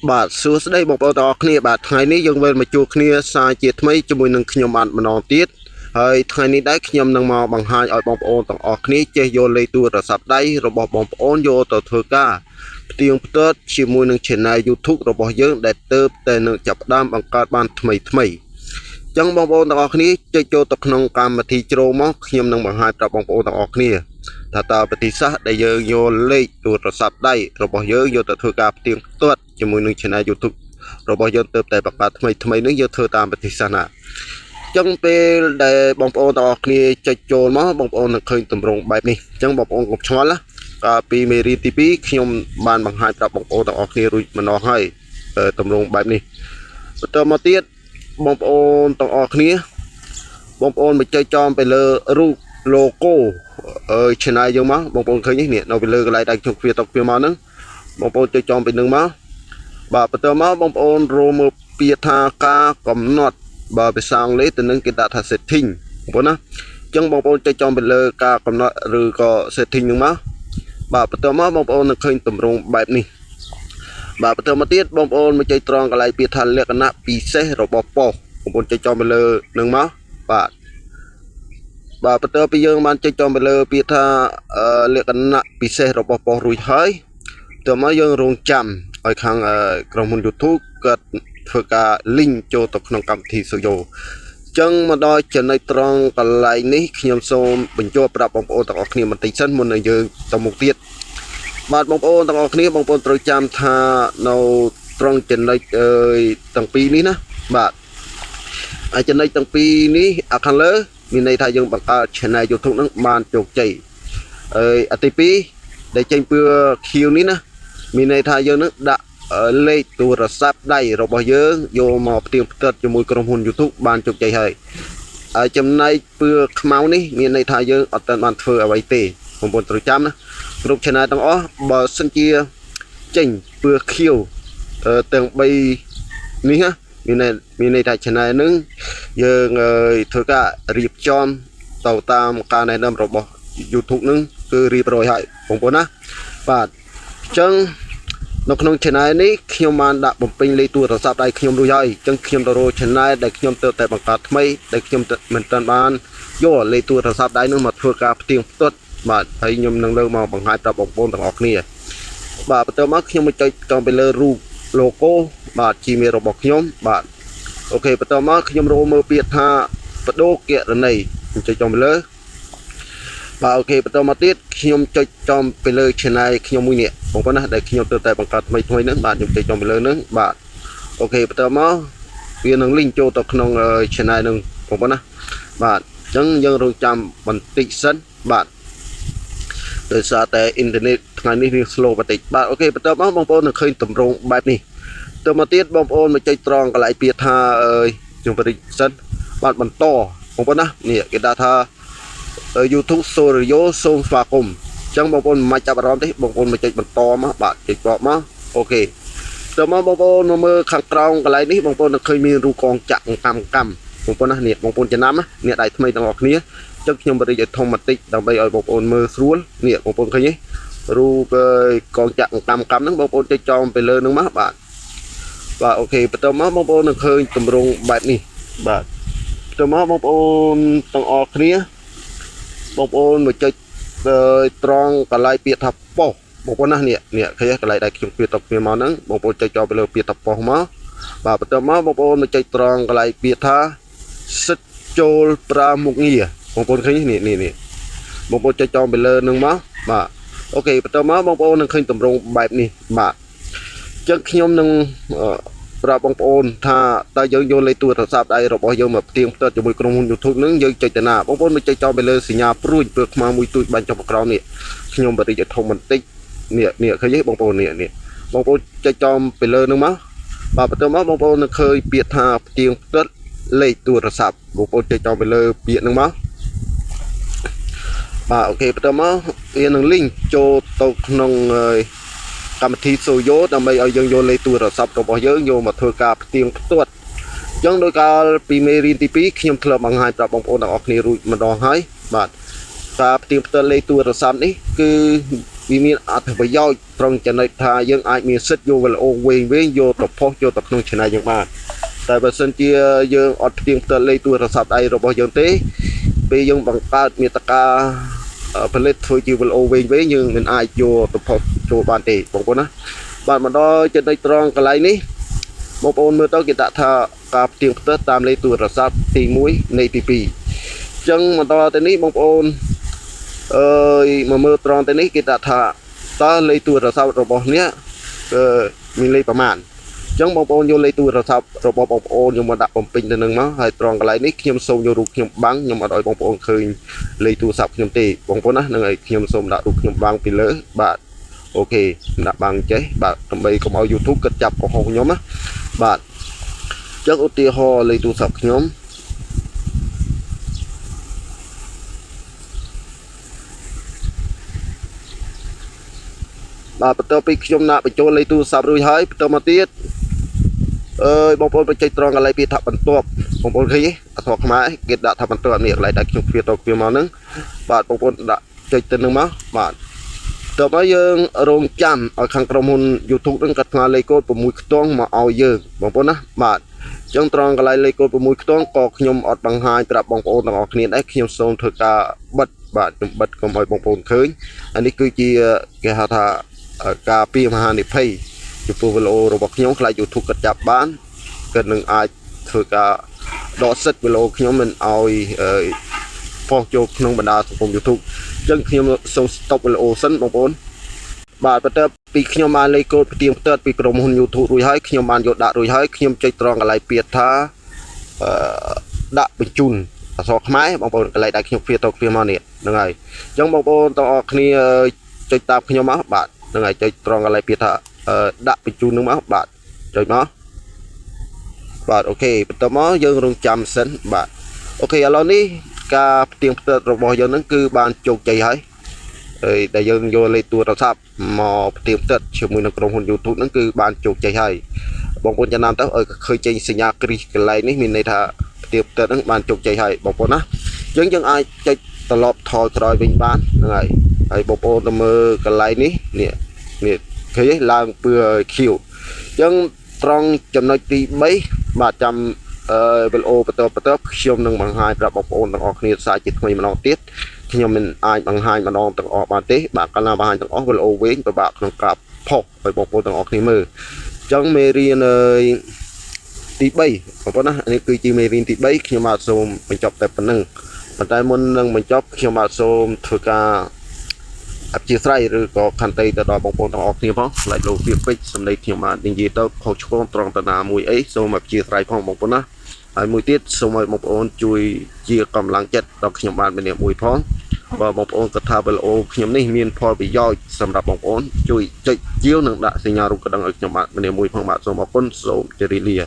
បាទសួស្តីបងប្អូនទាំងអស់គ្នាបាទថ្ងៃនេះយើងវិលមកជួបគ្នាសារជាថ្មីជាមួយនឹងខ្ញុំបានម្ដងទៀតហើយថ្ងៃនេះដែរខ្ញុំនឹងមកបង្ហាញឲ្យបងប្អូនទាំងអស់គ្នាចេះយកលេខទូរស័ព្ទដៃរបស់បងប្អូនយកទៅធ្វើការផ្ទៀងផ្ទាត់ជាមួយនឹង Channel YouTube របស់យើងដែលទៅតែនឹងចាប់ផ្ដើមបង្កើតបានថ្មីចឹងបងប្អូនទាំងអស់គ្នាចុចចូលទៅក្នុងកម្មវិធីជ្រោមកខ្ញុំនឹងបង្ហាញប្រាប់បងប្អូនទាំងអស់គ្នាថាតើវិធីសាស្ត្រដែលយើងយកលេខទូរស័ព្ទដៃរបស់យើងយកទៅធ្វើការផ្ទៀងផ្ទាត់ជាមួយនឹង Channel YouTube របស់យើងទៅតែបង្កើតថ្មីនេះយើងធ្វើតាមវិធីសាស្ត្រណាចឹងពេលដែលបងប្អូនទាំងអស់គ្នាចុចចូលមកបងប្អូននឹងឃើញទម្រង់បែបនេះចឹងបងប្អូនកុំឆ្ងល់ណាកាលពីមេរៀនទី2ខ្ញុំបានបង្ហាញប្រាប់បងប្អូនទាំងអស់គ្នារួចម្ដងហើយទម្រង់បែបនេះបន្តមកទៀតបងប្អូនទាំងអស់គ្នាបងប្អូនមកចុចចំទៅលើរូប logo channel យើងមកបងប្អូនឃើញនេះនៅពីលើកន្លែងដែលខ្ញុំគ្រាតគ្រាមកហ្នឹងបងប្អូនចុចចំពីនឹងមកបាទបន្តមកបងប្អូនរមើលពាក្យថាការកំណត់បើភាសាអង់គ្លេសទៅនឹងគេដាក់ថា setting បងប្អូនណាអញ្ចឹងបងប្អូនចុចចំពីលើការកំណត់ឬក៏ setting ហ្នឹងមកបាទបន្តមកបងប្អូននឹងឃើញទម្រង់បែបនេះបាទបន្តមកទៀតបងប្អូនមកចុចត្រង់កន្លែងពាក្យថាលក្ខណៈពិសេសរបស់ប៉ុសបងប្អូនចុចចំពីលើនឹងមកបាទបន្ទាប់ពីយើងបានចុចចំទៅលើពាក្យថាលក្ខណៈពិសេសរបស់ប៉ុសរួចហើយតើមកយើងរងចាំឲ្យខាងក្រុមហ៊ុន YouTube គាត់ធ្វើការ link ចូលទៅក្នុងកម្មវិធី Soyo អញ្ចឹងមកដល់ចំណុចត្រង់កន្លែងនេះខ្ញុំសូមបញ្ជាក់ប្រាប់បងប្អូនទាំងអស់គ្នាបន្តិចសិនមុននឹងយើងទៅមុខទៀតបាទបងប្អូនទាំងអស់គ្នាបងប្អូនត្រូវចាំថានៅត្រង់ចំណុចទាំងពីរនេះណាបាទចំណុចទាំងពីរនេះខាងលើមានន័យថាយើងបង្កើត channel YouTube ហ្នឹងបានជោគជ័យអាទី2ដែលចេញពី Q នេះណាមានន័យថាយើងនឹងដាក់លេខទូរស័ព្ទដៃរបស់យើងយកមកផ្ទៀងផ្ទាត់ជាមួយក្រុមហ៊ុន YouTube បានជោគជ័យហើយចំណែកពឿខ្មៅនេះមានន័យថាយើងអត់ទាន់បានធ្វើអ្វីទេបងប្អូនត្រូវចាំណាគ្រប់ channel ទាំងអស់បើសិនជាចេញពឿ Q ទាំង3នេះណាមានន័យថា channel ហ្នឹងយើងធ្វើការរៀបចំទៅតាមការណែនាំរបស់ YouTube ហ្នឹងគឺរៀបរយហើយបងប្អូនណាបាទអញ្ចឹងនៅក្នុង channel នេះខ្ញុំបានដាក់បំពេញលេខទូរស័ព្ទដៃខ្ញុំរួចហើយអញ្ចឹងខ្ញុំទៅរក channel ដែលខ្ញុំទៅតែបង្កើតថ្មីដែលខ្ញុំមិនទាន់បានយកលេខទូរស័ព្ទដៃហ្នឹងមកធ្វើការផ្ទៀងផ្ទាត់បាទហើយខ្ញុំនឹងលើមកបង្ហាញប្រាប់បងប្អូនទាំងអស់គ្នាបាទបន្ទាប់មកខ្ញុំមកចុចចំទៅលើរូប logo បាទ Gmail របស់ខ្ញុំបាទអូខេបន្តមកខ្ញុំរកមើលពាក្យថាបដូរគណនីខ្ញុំចុចចំទៅលើបាទអូខេបន្តមកទៀតខ្ញុំចុចចំទៅលើ channel ខ្ញុំមួយនេះបងប្អូនណាដែលខ្ញុំទៅតែបង្កើតថ្មីហ្នឹងបាទខ្ញុំចុចចំទៅលើហ្នឹងបាទអូខេបន្តមកវានឹង link ចូលទៅក្នុង channel ហ្នឹងបងប្អូនណាបាទអញ្ចឹងយើងរងចាំបន្តិចសិនបាទដោយសារតែអ៊ីនធឺណិតថ្ងៃនេះវា slow បន្តិចបាទអូខេបន្តមកបងប្អូននឹងឃើញទម្រង់បែបនេះទៅមកទៀតបងប្អូនមកចុចត្រង់កន្លែងពាក្យថាខ្ញុំបរិយាសិនបាទបន្តបងប្អូនណានេះគេដាក់ថា YouTube Soyo សូមស្វាគមន៍អញ្ចឹងបងប្អូនមិនចាប់អារម្មណ៍ទេបងប្អូនមកចុចបន្តមកបាទចុចបកមកអូខេទៅមកបងប្អូនមកមើលខាងក្រោមកន្លែងនេះបងប្អូននឹងឃើញមានរូបកងចាក់កម្មបងប្អូនណានេះបងប្អូនចំណាំណាអ្នកដៃថ្មីទាំងអស់គ្នាអញ្ចឹងខ្ញុំបរិយាឲ្យធំបន្តិចដើម្បីឲ្យបងប្អូនមើលស្រួលនេះបងប្អូនឃើញទេរូបកងចាក់កម្មហ្នឹងបងប្អូនចុចចំទៅលើនឹងមកបាទអូខេបន្តមកបងប្អូននឹងឃើញទម្រង់បែបនេះបាទបន្តមកបងប្អូនទាំងអស់គ្នាបងប្អូនមកចុចត្រង់កន្លែងពាក្យថាប៉ុសបងប្អូនណានេះឃើញកន្លែងដែលខ្ញុំពាក្យតគ្នាមកហ្នឹងបងប្អូនចុចចូលទៅលើពាក្យថាប៉ុសមកបាទបន្តមកបងប្អូនមកចុចត្រង់កន្លែងពាក្យថាសិទ្ធចូលប្រើមុខងារបងប្អូនឃើញនេះបងប្អូនចុចចូលទៅលើនឹងមកបាទអូខេបន្តមកបងប្អូននឹងឃើញទម្រង់បែបនេះបាទចឹងខ្ញុំនឹងប្រាប់បងប្អូនថាតើយើងយកលេខទូរស័ព្ទដៃរបស់យើងមកផ្ទៀងផ្ទាត់ជាមួយក្រុមហ៊ុន YouTube នឹងយើងចុចទៅណាបងប្អូនមកចុចចំទៅលើសញ្ញាព្រួយពើខ្មៅមួយទូចបាញ់ចុះក្រោមនេះខ្ញុំបរិយាធំបន្តិចនេះឃើញទេបងប្អូននេះបងប្អូនចុចចំទៅលើនឹងមកបាទបន្តមកបងប្អូននឹងឃើញពាក្យថាផ្ទៀងផ្ទាត់លេខទូរស័ព្ទបងប្អូនចុចចំទៅលើពាក្យនឹងមកបាទអូខេបន្តមកវានឹង link ចូលទៅក្នុងកម្មវិធី Soyo ដើម្បីឲ្យយើងយកលេខទូរស័ព្ទរបស់យើងយកមកធ្វើការផ្ទៀងផ្ទាត់អញ្ចឹងដោយកាលពីមេរៀនទី2ខ្ញុំធ្លាប់បង្ហាញប្រាប់បងប្អូនទាំងអស់គ្នារួចម្ដងហើយបាទការផ្ទៀងផ្ទាត់លេខទូរស័ព្ទនេះគឺ vì miền ở thành phố giao trong trận này thà dân ai miền sít vô về là ô về vô tập phốt vô tập nông trận này dân mà tại vì sân chia dân ở tiền tờ lấy tuổi là sắp đây rồi bao giờ tế bây giờ bằng ta miền ta ca phần lên thôi chỉ về ô về nhưng mình ai vô tập phốt vô bàn tỷ bằng con á bạn mà đó trận này trong cái này ní một ôn mưa tới kita thà cặp tiền tờ tam lấy tuổi là sắp tỷ mũi này pp chân mà đó tới ní một ôn mà mưa tròn tới ní kita thà ta lấy tuổi là sao rồi bỏ nhé mình lấyประมาณchẳng bông bông vô lấy tuổi là sao rồi bỏ bông ôn nhưng mà đặt bông pin lên nâng má hay tròn cái lại ní nhom sâu vô rụt nhom bắn nhưng mà đòi bông bông khơi lấy tuổi sập nhom tì bông bông á nâng ấy nhom sâu đã rụt nhom bắn pin lớn bạn ok đã bằng chế bạn tầm bây có mau YouTube kết chập của hông nhóm á bạn chắc ưu tiên ho lấy tuổi sập nhóm bà bắt đầu bị nhom nạp bị trôn lấy tuổi sập rồi hỡi bắt đầu mà tiết bông bông chạy tròn cái lại bị thập bắn tuột bông bông khí thuộc máy kết đã thập bắn tuột miệng lại đặt trong phía tàu phía màu nứng bạn bông bông đã chạy tên nâng máu bạn từ bây giờ rong chăm ở khang trong hôn YouTube đang cắt hoa lấy code của mũi toang mà ao giờ bông bông á bạn trong tròn cái lại lấy code của mũi toang có nhom ọt bằng hai tập bông bông đang ọt niên đấy nhom sông thực cả bật bạn bật còn mọi bông bông khơi anh ấy cứ chỉ cái hạt thà cà phê mà hàng để pay chụp video rồi bọc nhóm lại YouTube cắt chập bán cần đừng ai thử cả đo sách video nhóm mình ao phong cho không bận đa của YouTube chân nhóm xong stop video sẵn bóng bốn bà bắt đầu bị nhóm ăn lấy code tiền tết bịក្រុមហ៊ុន YouTube រួចហើយខ្ញុំបានយកដាក់រួចហើយខ្ញុំចុចត្រង់កន្លែងពាក្យថាដាក់បញ្ជូនអក្សរខ្មែរបងប្អូនកន្លែងដែលខ្ញុំវាទៅវាមកនេះហ្នឹងហើយអញ្ចឹងបងប្អូនទាំងអស់គ្នាចុចតាមខ្ញុំមកបាទហ្នឹងហើយចុចត្រង់កន្លែងពាក្យថាដាក់បញ្ជូននឹងមកបាទចុចមកបាទអូខេបន្ទាប់មកយើងរងចាំសិនបាទអូខេឥឡូវនេះការផ្ទៀងផ្ទាត់របស់យើងហ្នឹងគឺបានជោគជ័យហើយដែលយើងយកលេខទូរស័ព្ទមកផ្ទៀងផ្ទាត់ជាមួយនឹងក្រុមហ៊ុន YouTube ហ្នឹងគឺបានជោគជ័យហើយបងប្អូនចំណាំទៅឲ្យឃើញចេញសញ្ញាគ្រីសកន្លែងនេះមានន័យថាផ្ទៀងផ្ទាត់ហ្នឹងបានជោគជ័យហើយបងប្អូនណាយើងអាចចុចត្រឡប់ថយក្រោយវិញបានហ្នឹងហើយបងប្អូនទៅមើលកន្លែងនេះនេះឃើញឡើងពឿខៀវអញ្ចឹងត្រង់ចំណុចទី3បាទចាំវីដេអូបន្តខ្ញុំនឹងបង្ហាញប្រាប់បងប្អូនទាំងអស់គ្នាសារជាថ្មីម្ដងទៀតខ្ញុំមិនអាចបង្ហាញម្ដងទាំងអស់បានទេបាទកាលណាបង្ហាញទាំងអស់វីដេអូវិញពិបាកក្នុងការផុសឲ្យបងប្អូនទាំងអស់គ្នាមើលអញ្ចឹងមេរៀនទី3បងប្អូនណានេះគឺជាមេរៀនទី3ខ្ញុំបាទសូមបញ្ចប់តែប៉ុណ្្នឹងប៉ុន្តែមុននឹងបញ្ចប់ខ្ញុំបាទសូមធ្វើការអធិស្ឋានឬក៏ខន្តីទៅដល់បងប្អូនទាំងអស់គ្នាផងខ្លាចលោកវាពេកសម្ដីខ្ញុំបាទនិយាយទៅខុសឆ្គងត្រង់តាណាមួយអីសូមអធិស្ឋានផងបងប្អូនណាហើយមួយទៀតសូមឲ្យបងប្អូនជួយជាកម្លាំងចិត្តដល់ខ្ញុំបាទម្នាក់មួយផងបើបងប្អូនគាត់ថាវីដេអូខ្ញុំនេះមានផលប្រយោជន៍សម្រាប់បងប្អូនជួយចុចជាវនិងដាក់សញ្ញារូបកណ្ដឹងឲ្យខ្ញុំបាទម្នាក់មួយផងបាទសូមអរគុណសូមជម្រាបលា